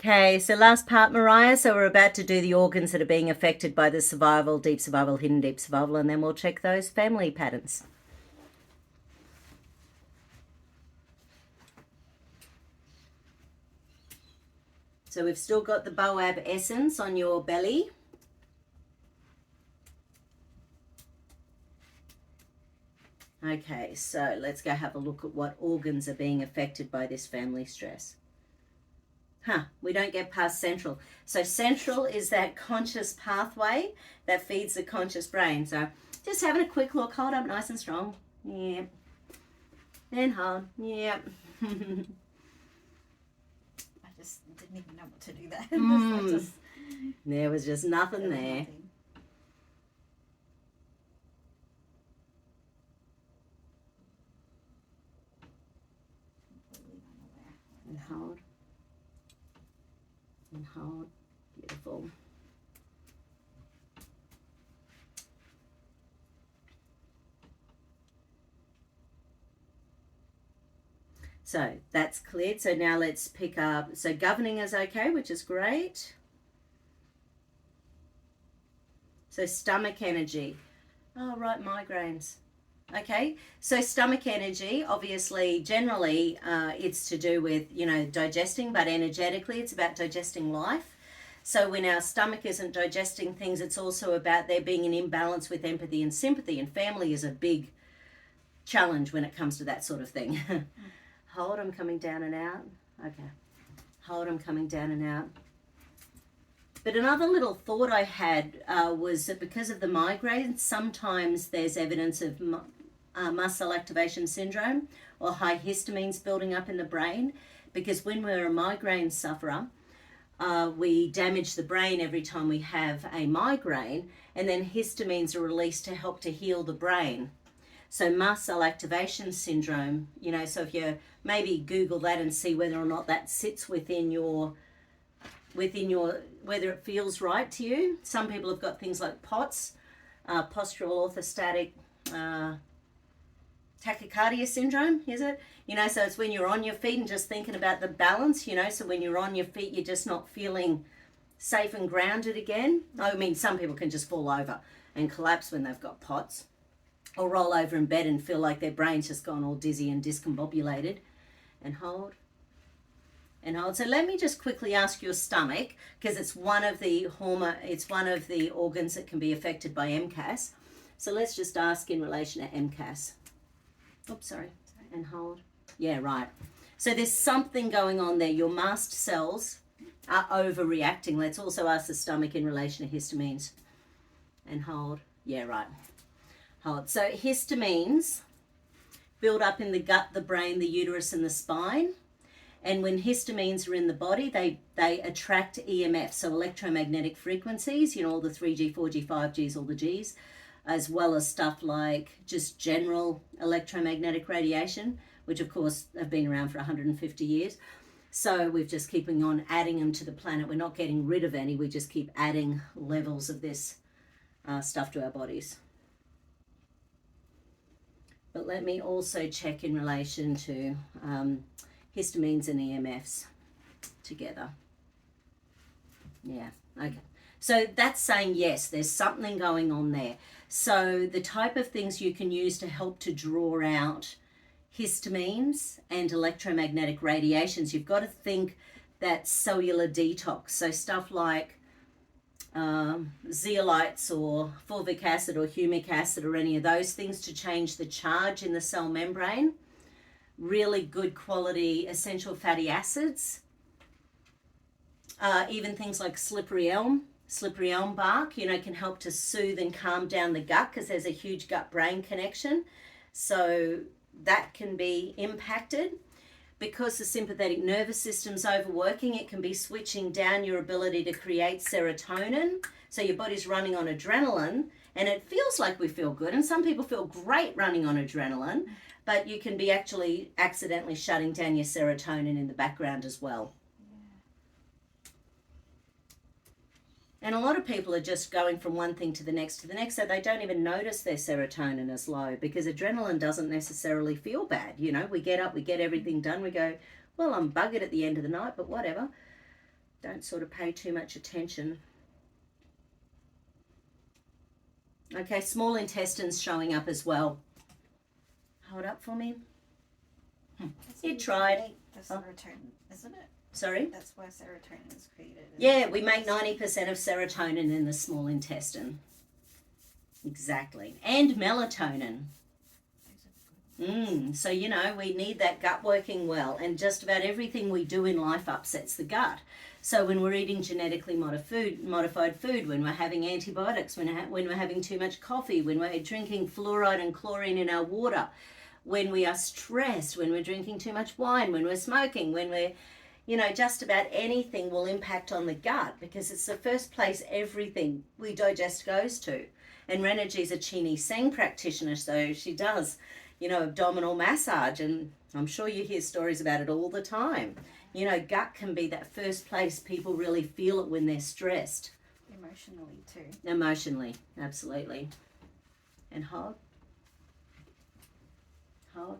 Okay, so last part, Mariah. So we're about to do the organs that are being affected by the survival, deep survival, hidden deep survival, and then we'll check those family patterns. So we've still got the Boab essence on your belly. Okay, so let's go have a look at what organs are being affected by this family stress. We don't get past central. So central is that conscious pathway that feeds the conscious brain. So just having a quick look, hold up nice and strong. Yeah. And hold. Yeah. I just didn't even know what to do there. There was just nothing there. Nothing. And hold. And hold. Beautiful. So that's cleared. So now let's pick up. So governing is okay, which is great. So stomach energy. Oh, right, migraines. Okay, so stomach energy, obviously, generally, it's to do with, digesting, but energetically, it's about digesting life. So when our stomach isn't digesting things, it's also about there being an imbalance with empathy and sympathy, and family is a big challenge when it comes to that sort of thing. Hold, I'm coming down and out. Okay, hold, I'm coming down and out. But another little thought I had was that because of the migraines, sometimes there's evidence of muscle activation syndrome or high histamines building up in the brain, because when we're a migraine sufferer, we damage the brain every time we have a migraine, and then histamines are released to help to heal the brain. So muscle activation syndrome, so if you maybe Google that and see whether or not that sits within your whether it feels right to you. Some people have got things like POTS, postural orthostatic tachycardia syndrome, is it? So it's when you're on your feet and just thinking about the balance, so when you're on your feet, you're just not feeling safe and grounded again. I mean, some people can just fall over and collapse when they've got POTS, or roll over in bed and feel like their brain's just gone all dizzy and discombobulated. And hold. And hold. So let me just quickly ask your stomach, because it's one of the organs that can be affected by MCAS. So let's just ask in relation to MCAS. Oops, sorry. And hold. Yeah, right. So there's something going on there. Your mast cells are overreacting. Let's also ask the stomach in relation to histamines. And hold. Yeah, right. Hold. So histamines build up in the gut, the brain, the uterus, and the spine. And when histamines are in the body, they attract EMF, so electromagnetic frequencies, all the 3G, 4G, 5Gs, all the Gs, as well as stuff like just general electromagnetic radiation, which of course have been around for 150 years. So we're just keeping on adding them to the planet. We're not getting rid of any, we just keep adding levels of this stuff to our bodies. But let me also check in relation to histamines and EMFs together. Yeah, okay. So that's saying yes, there's something going on there. So the type of things you can use to help to draw out histamines and electromagnetic radiations, you've got to think that cellular detox. So stuff like zeolites or fulvic acid or humic acid or any of those things to change the charge in the cell membrane. Really good quality essential fatty acids. Even things like slippery elm bark, can help to soothe and calm down the gut, because there's a huge gut-brain connection. So that can be impacted. Because the sympathetic nervous system's overworking, it can be switching down your ability to create serotonin. So your body's running on adrenaline, and it feels like we feel good. And some people feel great running on adrenaline, but you can be actually accidentally shutting down your serotonin in the background as well. And a lot of people are just going from one thing to the next, so they don't even notice their serotonin is low, because adrenaline doesn't necessarily feel bad. We get up, we get everything done, we go, well, I'm buggered at the end of the night, but whatever. don't sort of pay too much attention. Okay, small intestines showing up as well. Hold up for me. You tried. That's serotonin, isn't it? Sorry? That's why serotonin is created. Yeah, we make 90% of serotonin in the small intestine. Exactly. And melatonin. So, you know, we need that gut working well, and just about everything we do in life upsets the gut. So when we're eating genetically modified food, when we're having antibiotics, when we're having too much coffee, when we're drinking fluoride and chlorine in our water, when we are stressed, when we're drinking too much wine, when we're smoking, when we're, you know, just about anything will impact on the gut, because it's the first place everything we digest goes to. And Renergy's a Chini Seng practitioner, so she does, you know, abdominal massage, and I'm sure you hear stories about it all the time. You know, gut can be that first place people really feel it when they're stressed. Emotionally too. Emotionally, absolutely. And hold. Hold.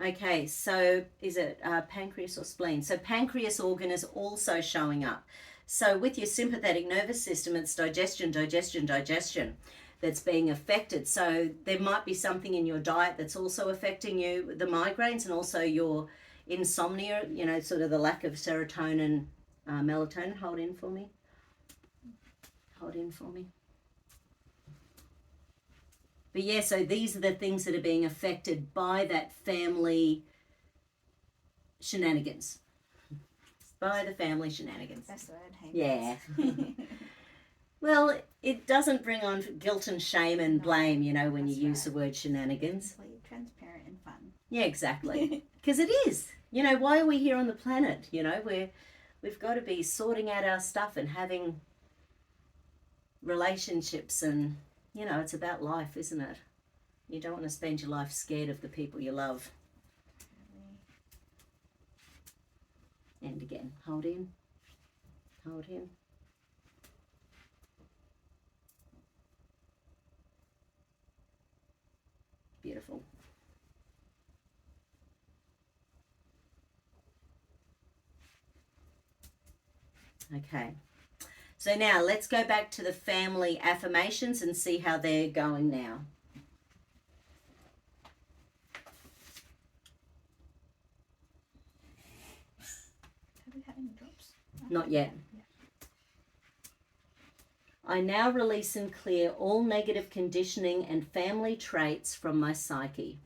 Okay, so is it pancreas or spleen? So pancreas organ is also showing up. So with your sympathetic nervous system, it's digestion that's being affected. So there might be something in your diet that's also affecting you, the migraines, and also your insomnia, you know, sort of the lack of serotonin, melatonin. Hold in for me. Hold in for me. But yeah, so these are the things that are being affected by that family shenanigans. By the family shenanigans. That's what I hate. Yeah. Well, it doesn't bring on guilt and shame and blame, you know, when you use the word shenanigans. Completely transparent and fun. Yeah, exactly. Because it is. You know, why are we here on the planet? You know, we've got to be sorting out our stuff and having relationships, and you know, it's about life, isn't it? You don't want to spend your life scared of the people you love. And again, hold in. Hold in. Beautiful. Okay. So now let's go back to the family affirmations and see how they're going now. Have we had any drops? Not yet. I now release and clear all negative conditioning and family traits from my psyche.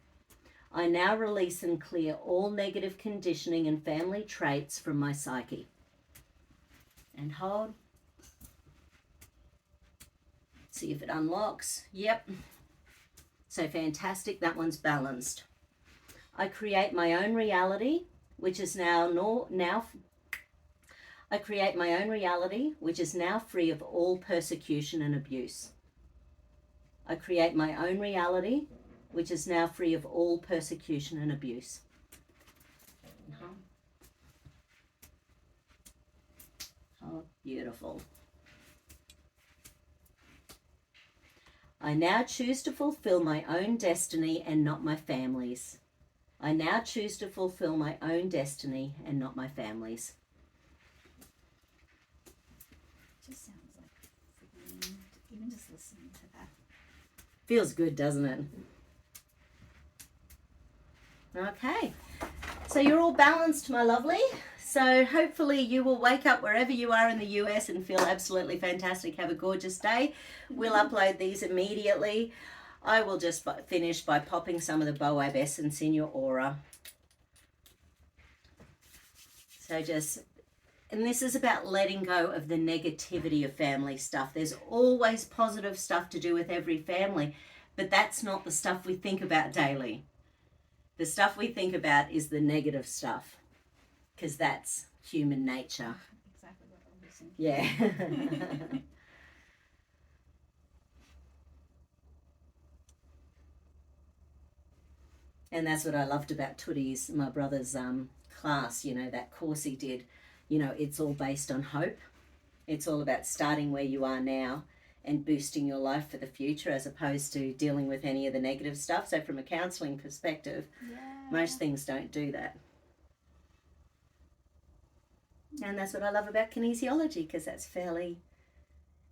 I now release and clear all negative conditioning and family traits from my psyche. And hold. See if it unlocks. Yep. So fantastic. That one's balanced. I create my own reality, which is I create my own reality, which is now free of all persecution and abuse. I create my own reality, which is now free of all persecution and abuse. Oh, beautiful. I now choose to fulfill my own destiny and not my family's. I now choose to fulfill my own destiny and not my family's. Just sounds like freaking, even just listening to that. Feels good, doesn't it? Okay. So you're all balanced, my lovely. So hopefully you will wake up wherever you are in the US and feel absolutely fantastic. Have a gorgeous day. We'll upload these immediately. I will just finish by popping some of the Boab essence in your aura. So and this is about letting go of the negativity of family stuff. There's always positive stuff to do with every family, but that's not the stuff we think about daily. The stuff we think about is the negative stuff, because that's human nature. Exactly what I'm missing. Yeah. And that's what I loved about Toody's, my brother's class, you know, that course he did. You know, it's all based on hope. It's all about starting where you are now and boosting your life for the future as opposed to dealing with any of the negative stuff. So from a counselling perspective, most things don't do that. And that's what I love about kinesiology, because that's fairly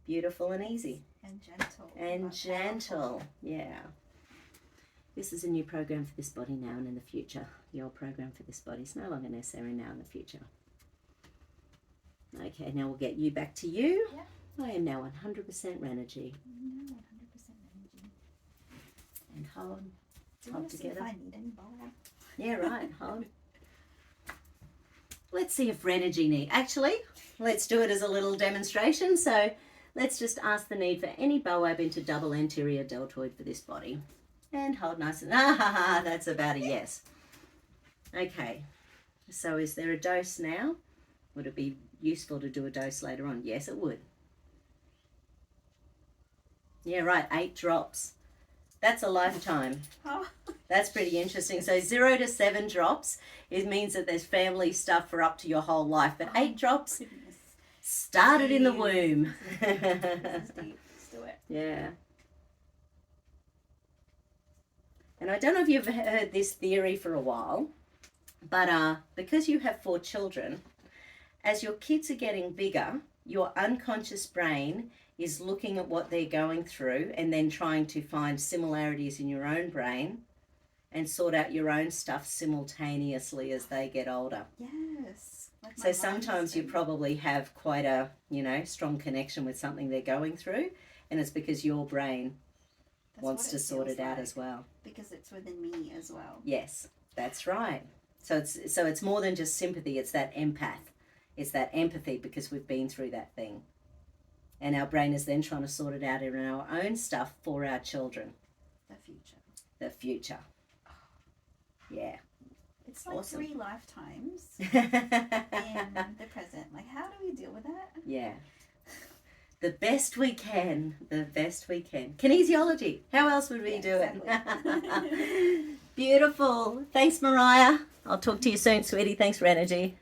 beautiful and easy. And gentle. And gentle, yeah. This is a new program for this body now and in the future. The old program for this body is no longer necessary now in the future. Okay, now we'll get you back to you. Yeah. I am now 100% Renergy. No, 100% energy. And hold. Do you Hold want to see together. if I need any ball? Yeah, right, hold. Let's see if Renergy need. Actually, let's do it as a little demonstration. So let's just ask the need for any BOAB into double anterior deltoid for this body. And hold nice and that's about a yes. Okay, so is there a dose now? Would it be useful to do a dose later on? Yes, it would. Yeah, right, 8 drops. That's a lifetime. Oh. That's pretty interesting. So 0 to 7 drops, it means that there's family stuff for up to your whole life. But 8 drops Goodness. started in the womb. This is deep. Let's do it. Yeah. And I don't know if you've heard this theory for a while, but because you have 4 children, as your kids are getting bigger, your unconscious brain is looking at what they're going through and then trying to find similarities in your own brain and sort out your own stuff simultaneously as they get older. Yes. Like my So mom's sometimes you thing. probably have quite a, strong connection with something they're going through, and it's because your brain That's wants what to sort feels it out like, as well. because it's within me as well. Yes, that's right. So it's more than just sympathy, it's that empath. It's that empathy because we've been through that thing. And our brain is then trying to sort it out in our own stuff for our children. The future. The future. Yeah. It's like Awesome. 3 lifetimes in the present. Like, how do we deal with that? Yeah. The best we can. The best we can. Kinesiology. How else would we do it? Exactly. Beautiful. Thanks, Mariah. I'll talk to you soon, sweetie. Thanks for energy.